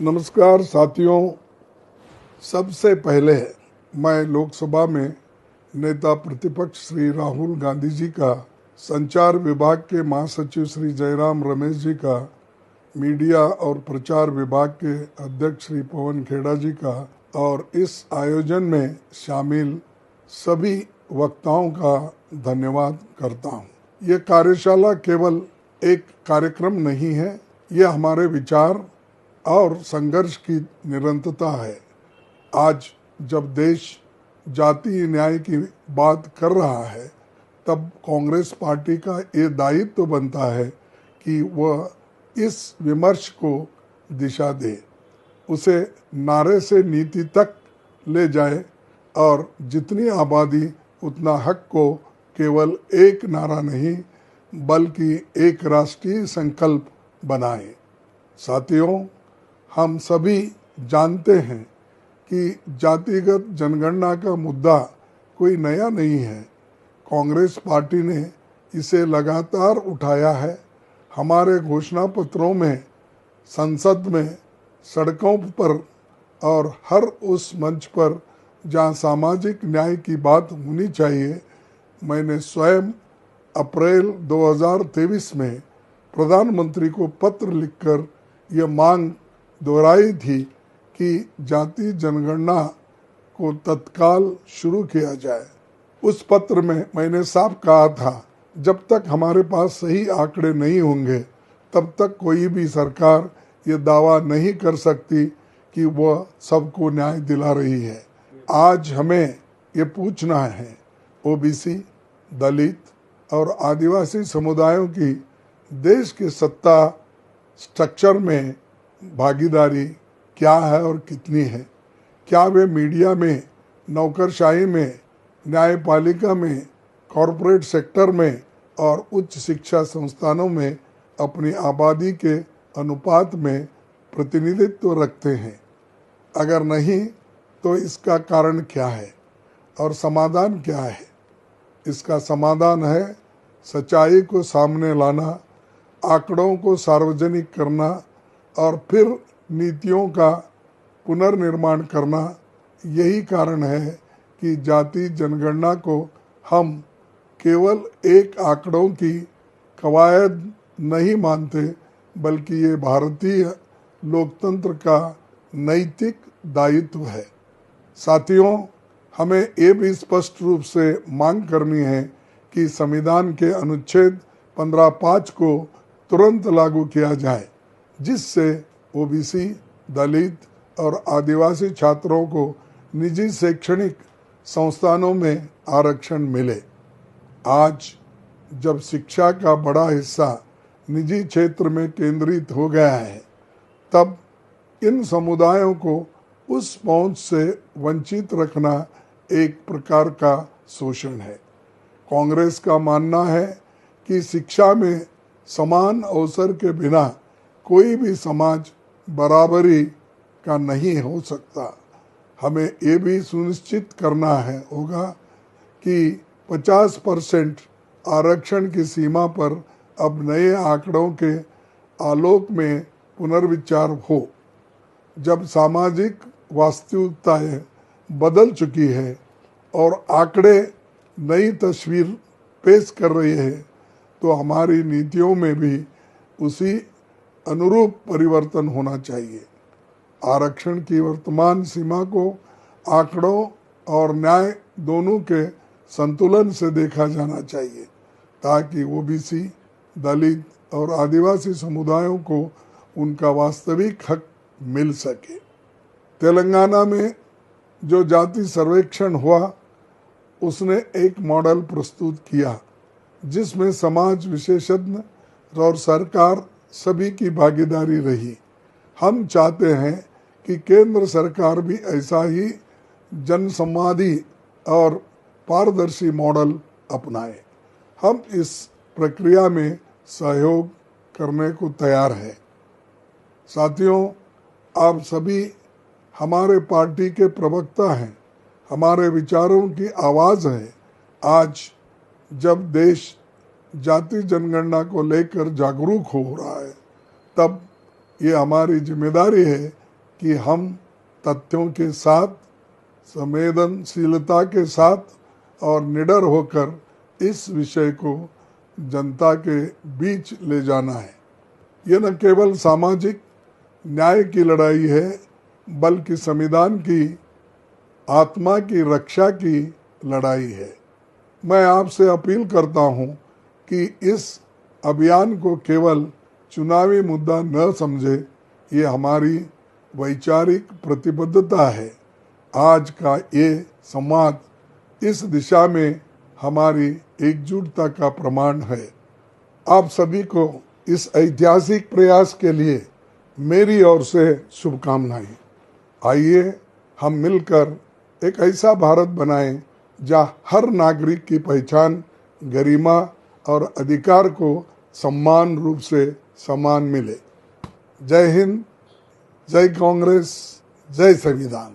नमस्कार साथियों। सबसे पहले मैं लोकसभा में नेता प्रतिपक्ष श्री राहुल गांधी जी का, संचार विभाग के महासचिव श्री जयराम रमेश जी का, मीडिया और प्रचार विभाग के अध्यक्ष श्री पवन खेड़ा जी का और इस आयोजन में शामिल सभी वक्ताओं का धन्यवाद करता हूँ। ये कार्यशाला केवल एक कार्यक्रम नहीं है, ये हमारे विचार और संघर्ष की निरंतरता है। आज जब देश जातीय न्याय की बात कर रहा है, तब कांग्रेस पार्टी का ये दायित्व तो बनता है कि वह इस विमर्श को दिशा दे, उसे नारे से नीति तक ले जाए और जितनी आबादी उतना हक को केवल एक नारा नहीं बल्कि एक राष्ट्रीय संकल्प बनाए। साथियों, हम सभी जानते हैं कि जातिगत जनगणना का मुद्दा कोई नया नहीं है। कांग्रेस पार्टी ने इसे लगातार उठाया है। हमारे घोषणा पत्रों में, संसद में, सड़कों पर और हर उस मंच पर जहां सामाजिक न्याय की बात होनी चाहिए, मैंने स्वयं अप्रैल 2023 में प्रधानमंत्री को पत्र लिखकर यह मांग दोहराई थी कि जाति जनगणना को तत्काल शुरू किया जाए। उस पत्र में मैंने साफ कहा था, जब तक हमारे पास सही आंकड़े नहीं होंगे तब तक कोई भी सरकार ये दावा नहीं कर सकती कि वह सबको न्याय दिला रही है। आज हमें ये पूछना है, ओबीसी, दलित और आदिवासी समुदायों की देश के सत्ता स्ट्रक्चर में भागीदारी क्या है और कितनी है। क्या वे मीडिया में, नौकरशाही में, न्यायपालिका में, कॉरपोरेट सेक्टर में और उच्च शिक्षा संस्थानों में अपनी आबादी के अनुपात में प्रतिनिधित्व रखते हैं? अगर नहीं तो इसका कारण क्या है और समाधान क्या है? इसका समाधान है सच्चाई को सामने लाना, आंकड़ों को सार्वजनिक करना और फिर नीतियों का पुनर्निर्माण करना। यही कारण है कि जाति जनगणना को हम केवल एक आंकड़ों की कवायद नहीं मानते, बल्कि ये भारतीय लोकतंत्र का नैतिक दायित्व है। साथियों, हमें ये भी स्पष्ट रूप से मांग करनी है कि संविधान के अनुच्छेद 15(5) को तुरंत लागू किया जाए, जिससे ओबीसी, दलित और आदिवासी छात्रों को निजी शैक्षणिक संस्थानों में आरक्षण मिले। आज जब शिक्षा का बड़ा हिस्सा निजी क्षेत्र में केंद्रित हो गया है, तब इन समुदायों को उस पहुंच से वंचित रखना एक प्रकार का शोषण है। कांग्रेस का मानना है कि शिक्षा में समान अवसर के बिना कोई भी समाज बराबरी का नहीं हो सकता। हमें ये भी सुनिश्चित करना होगा कि 50% आरक्षण की सीमा पर अब नए आंकड़ों के आलोक में पुनर्विचार हो। जब सामाजिक वास्तविकताएं बदल चुकी है और आंकड़े नई तस्वीर पेश कर रही है, तो हमारी नीतियों में भी उसी अनुरूप परिवर्तन होना चाहिए। आरक्षण की वर्तमान सीमा को आंकड़ों और न्याय दोनों के संतुलन से देखा जाना चाहिए, ताकि ओबीसी, दलित और आदिवासी समुदायों को उनका वास्तविक हक मिल सके। तेलंगाना में जो जाति सर्वेक्षण हुआ, उसने एक मॉडल प्रस्तुत किया जिसमें समाज विशेषज्ञ और सरकार सभी की भागीदारी रही। हम चाहते हैं कि केंद्र सरकार भी ऐसा ही जनसंवादी और पारदर्शी मॉडल अपनाए। हम इस प्रक्रिया में सहयोग करने को तैयार हैं। साथियों, आप सभी हमारे पार्टी के प्रवक्ता हैं, हमारे विचारों की आवाज़ है। आज जब देश जाति जनगणना को लेकर जागरूक हो रहा है, तब ये हमारी जिम्मेदारी है कि हम तथ्यों के साथ, संवेदनशीलता के साथ और निडर होकर इस विषय को जनता के बीच ले जाना है। ये न केवल सामाजिक न्याय की लड़ाई है, बल्कि संविधान की आत्मा की रक्षा की लड़ाई है। मैं आपसे अपील करता हूं कि इस अभियान को केवल चुनावी मुद्दा न समझे, ये हमारी वैचारिक प्रतिबद्धता है। आज का ये संवाद इस दिशा में हमारी एकजुटता का प्रमाण है। आप सभी को इस ऐतिहासिक प्रयास के लिए मेरी ओर से शुभकामनाएं। आइए हम मिलकर एक ऐसा भारत बनाएं जहां हर नागरिक की पहचान, गरिमा और अधिकार को समान रूप से समान मिले। जय हिंद, जय कांग्रेस, जय संविधान।